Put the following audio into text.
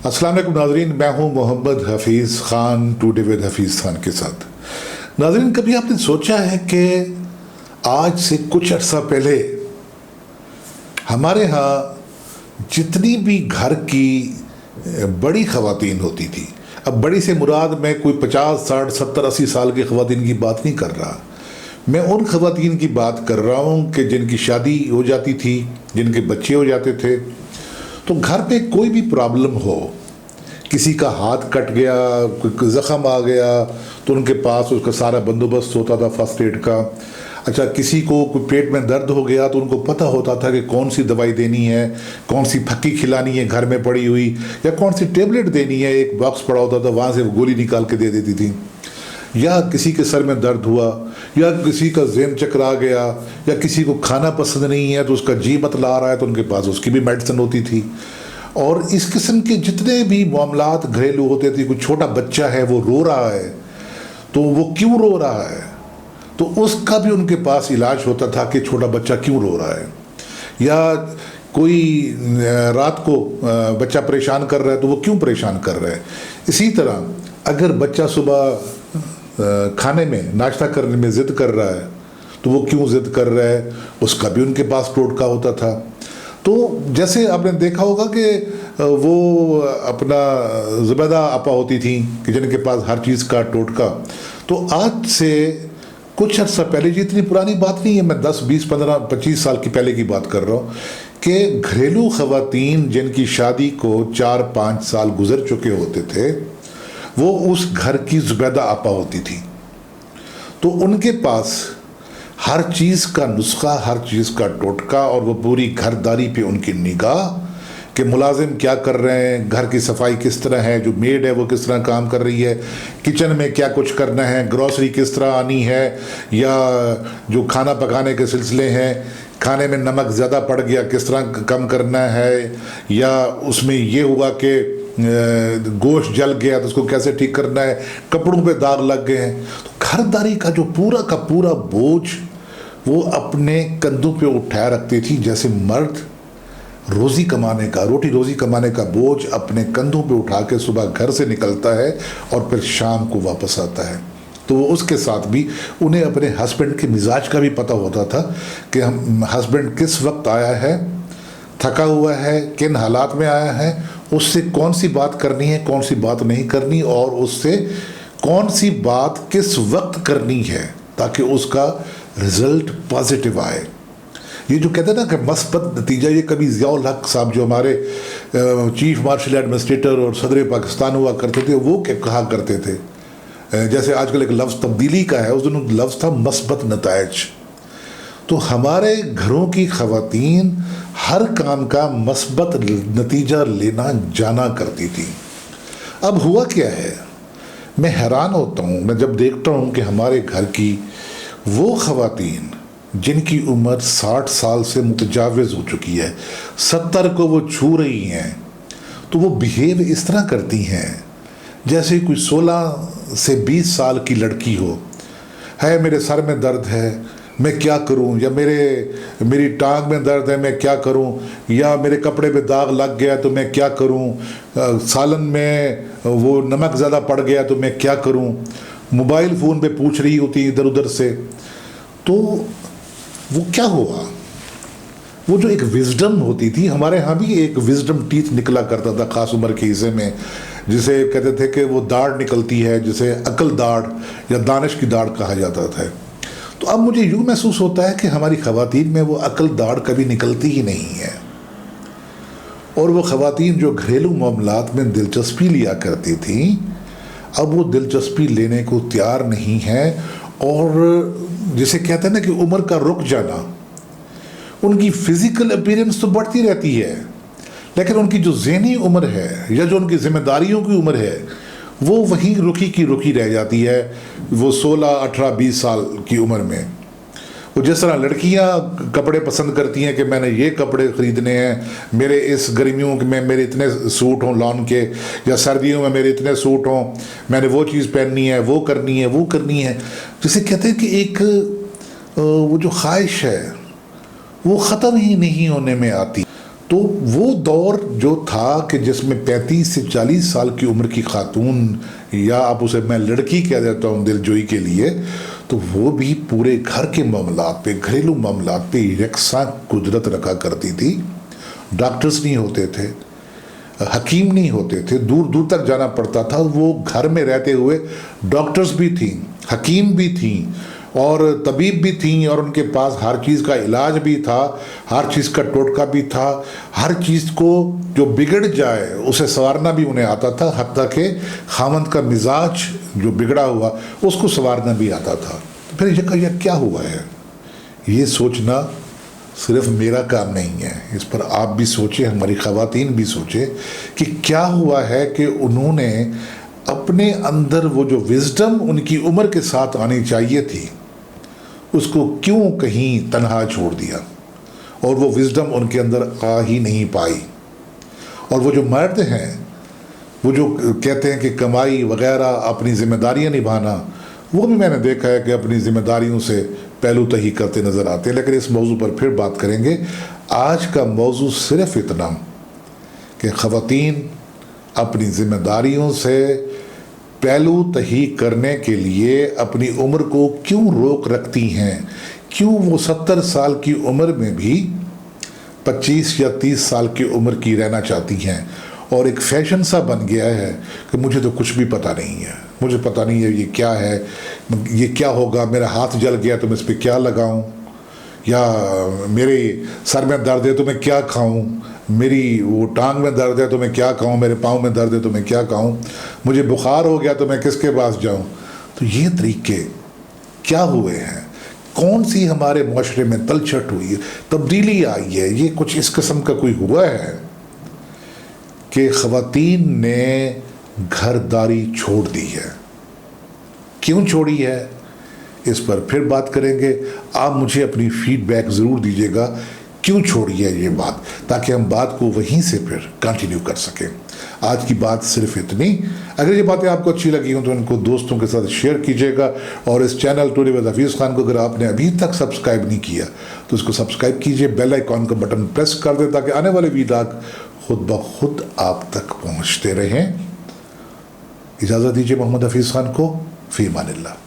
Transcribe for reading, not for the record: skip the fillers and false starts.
अस्सलाम वालेकुम नाज़रीन, मैं हूं मोहम्मद हफीज़ ख़ान टुडे विद हफीज़ ख़ान के साथ। नाज़रीन, कभी आपने सोचा है कि आज से कुछ अर्सा पहले हमारे यहाँ जितनी भी घर की बड़ी ख़वातीन होती थी, अब बड़ी से मुराद मैं कोई 50, 60, 70, 80 साल की ख़वातीन की बात नहीं कर रहा, मैं उन ख़वातीन की बात कर रहा हूँ कि जिनकी शादी हो जाती थी, जिनके बच्चे हो जाते थे, तो घर पे कोई भी प्रॉब्लम हो, किसी का हाथ कट गया, कोई ज़ख़म आ गया, तो उनके पास उसका सारा बंदोबस्त होता था फर्स्ट एड का। अच्छा, किसी को कोई पेट में दर्द हो गया तो उनको पता होता था कि कौन सी दवाई देनी है, कौन सी फक्की खिलानी है घर में पड़ी हुई, या कौन सी टेबलेट देनी है, एक बॉक्स पड़ा होता था, वहाँ से वो गोली निकाल के दे देती थी। या किसी के सर में दर्द हुआ, या किसी का ज़हन चकरा गया, या किसी को खाना पसंद नहीं है तो उसका जी मतला रहा है तो उनके पास उसकी भी मेडिसिन होती थी। और इस किस्म के जितने भी मामलात घरेलू होते थे, कोई छोटा बच्चा है वो रो रहा है तो वो क्यों रो रहा है, तो उसका भी उनके पास इलाज होता था कि छोटा बच्चा क्यों रो रहा है। या कोई रात को बच्चा परेशान कर रहा है तो वो क्यों परेशान कर रहा है। इसी तरह अगर बच्चा सुबह खाने में, नाश्ता करने में ज़िद कर रहा है तो वो क्यों ज़िद कर रहा है, उसका भी उनके पास टोटका होता था। तो जैसे आपने देखा होगा कि वो अपना ज़ुबैदा आपा होती थी कि जिनके पास हर चीज़ का टोटका। तो आज से कुछ अर्सा पहले, जी इतनी पुरानी बात नहीं है, मैं 10, 20, 15, 25 साल की पहले की बात कर रहा हूँ, कि घरेलू ख़वातीन जिनकी शादी को 4-5 साल गुजर चुके होते थे, वो उस घर की ज़ुबैदा आपा होती थी। तो उनके पास हर चीज़ का नुस्खा, हर चीज़ का टोटका, और वो पूरी घरदारी पे उनकी निगाह कि मुलाजिम क्या कर रहे हैं, घर की सफाई किस तरह है, जो मेड है वो किस तरह काम कर रही है, किचन में क्या कुछ करना है, ग्रॉसरी किस तरह आनी है, या जो खाना पकाने के सिलसिले हैं, खाने में नमक ज़्यादा पड़ गया किस तरह कम करना है, या उसमें ये हुआ कि गोश्त जल गया तो उसको कैसे ठीक करना है, कपड़ों पे दाग लग गए हैं। तो घरदारी का जो पूरा का पूरा बोझ वो अपने कंधों पे उठाए रखती थी, जैसे मर्द रोज़ी कमाने का, रोटी रोज़ी कमाने का बोझ अपने कंधों पे उठा के सुबह घर से निकलता है और फिर शाम को वापस आता है। तो वो उसके साथ भी उन्हें अपने हस्बैंड के मिजाज का भी पता होता था कि हम हस्बैंड किस वक्त आया है, थका हुआ है, किन हालात में आया है, उससे कौन सी बात करनी है, कौन सी बात नहीं करनी, और उससे कौन सी बात किस वक्त करनी है ताकि उसका रिज़ल्ट पॉजिटिव आए। ये जो कहते हैं ना कि मस्बत नतीजा, ये कभी ज़ियाउल हक साहब जो हमारे चीफ मार्शल एडमिनिस्ट्रेटर और सदर पाकिस्तान हुआ करते थे, वो क्या कहा करते थे, जैसे आजकल एक लफ्ज़ तब्दीली का है, उस दिन लफ्ज़ था मस्बत नताइज। तो हमारे घरों की ख़वातीन हर काम का मस्बत नतीजा लेना जाना करती थी। अब हुआ क्या है, मैं हैरान होता हूँ मैं जब देखता हूँ कि हमारे घर की वो ख़वातीन जिनकी उम्र 60 साल से मुतजाविज़ हो चुकी है, 70 को वो छू रही हैं, तो वो बिहेव इस तरह करती हैं जैसे कोई 16 से 20 साल की लड़की हो। है मेरे सर में दर्द है, मैं क्या करूं, या मेरी टांग में दर्द है, मैं क्या करूं, या मेरे कपड़े पे दाग लग गया तो मैं क्या करूं, सालन में वो नमक ज़्यादा पड़ गया तो मैं क्या करूं, मोबाइल फ़ोन पे पूछ रही होती इधर उधर से। तो वो क्या हुआ, वो जो एक विजडम होती थी, हमारे यहाँ भी एक विजडम टीथ निकला करता था ख़ास उम्र के हिस्से में, जिसे कहते थे कि वो दाढ़ निकलती है, जिसे अकल दाढ़ या दानिश की दाढ़ कहा जाता था। तो अब मुझे यूँ महसूस होता है कि हमारी ख़वातीन में वो अकल दाढ़ कभी निकलती ही नहीं है, और वो ख़वातीन जो घरेलू मामलात में दिलचस्पी लिया करती थी, अब वो दिलचस्पी लेने को तैयार नहीं है। और जिसे कहते हैं ना कि उम्र का रुक जाना, उनकी फ़िज़िकल अपीयरेंस तो बढ़ती रहती है, लेकिन उनकी जो ज़हनी उम्र है या जो उनकी ज़िम्मेदारियों की उम्र है वो वहीं रुकी की रुकी रह जाती है। वो 16, 18, 20 साल की उम्र में वो जिस तरह लड़कियां कपड़े पसंद करती हैं कि मैंने ये कपड़े ख़रीदने हैं, मेरे इस गर्मियों में मेरे इतने सूट हों लॉन के, या सर्दियों में मेरे इतने सूट हों, मैंने वो चीज़ पहननी है, वो करनी है, वो करनी है। जिसे कहते हैं कि एक वो जो ख्वाहिश है वो ख़त्म ही नहीं होने में आती। तो वो दौर जो था कि जिसमें 35 से 40 साल की उम्र की खातून, या आप उसे मैं लड़की कह देता हूँ दिलजोई के लिए, तो वो भी पूरे घर के मामलात पे, घरेलू मामलात पे यकसा कुदरत रखा करती थी। डॉक्टर्स नहीं होते थे, हकीम नहीं होते थे, दूर दूर तक जाना पड़ता था। वो घर में रहते हुए डॉक्टर्स भी थी, हकीम भी थी और तबीब भी थी, और उनके पास हर चीज़ का इलाज भी था, हर चीज़ का टोटका भी था। हर चीज़ को जो बिगड़ जाए उसे संवारना भी उन्हें आता था, हत्ता के खामंद का मिजाज जो बिगड़ा हुआ उसको संवारना भी आता था। फिर यह क्या हुआ है, ये सोचना सिर्फ मेरा काम नहीं है, इस पर आप भी सोचें, हमारी ख़वातीन भी सोचें कि क्या हुआ है कि उन्होंने अपने अंदर वो जो विज़डम उनकी उम्र के साथ आनी चाहिए थी उसको क्यों कहीं तन्हा छोड़ दिया, और वो विज़डम उनके अंदर आ ही नहीं पाई। और वो जो मर्द हैं, वो जो कहते हैं कि कमाई वगैरह, अपनी ज़िम्मेदारियाँ निभाना, वो भी मैंने देखा है कि अपनी ज़िम्मेदारियों से पहलू तही करते नज़र आते हैं। लेकिन इस मौजू पर फिर बात करेंगे। आज का मौजू सिर्फ इतना कि ख़वातीन अपनी ज़िम्मेदारियों से पहलू तही करने के लिए अपनी उम्र को क्यों रोक रखती हैं, क्यों वो 70 साल की उम्र में भी 25 या 30 साल की उम्र की रहना चाहती हैं। और एक फैशन सा बन गया है कि मुझे तो कुछ भी पता नहीं है, मुझे पता नहीं है ये क्या है, ये क्या होगा, मेरा हाथ जल गया तो मैं इस पर क्या लगाऊं, या मेरे सर में दर्द है तो मैं क्या खाऊं, मेरी वो टांग में दर्द है तो मैं क्या खाऊं, मेरे पाँव में दर्द है तो मैं क्या खाऊं, मुझे बुखार हो गया तो मैं किसके पास जाऊं। तो ये तरीके क्या हुए हैं, कौन सी हमारे माशरे में तलछट हुई है, तब्दीली आई है, ये कुछ इस किस्म का कोई हुआ है कि ख़वातीन ने घरदारी छोड़ दी है। क्यों छोड़ी है, इस पर फिर बात करेंगे। आप मुझे अपनी फीडबैक ज़रूर दीजिएगा क्यों छोड़ी है ये बात, ताकि हम बात को वहीं से फिर कंटिन्यू कर सकें। आज की बात सिर्फ इतनी। अगर ये बातें आपको अच्छी लगी हों तो इनको दोस्तों के साथ शेयर कीजिएगा, और इस channel today with Hafeez Khan को अगर आपने अभी तक सब्सक्राइब नहीं किया तो इसको सब्सक्राइब कीजिए, बेल आइकॉन का बटन प्रेस कर दें ताकि आने वाले वीडियो खुद ब खुद आप तक पहुँचते रहें। इजाज़त दीजिए मोहम्मद हफीज़ खान को। फ़ी अमानिल्लाह।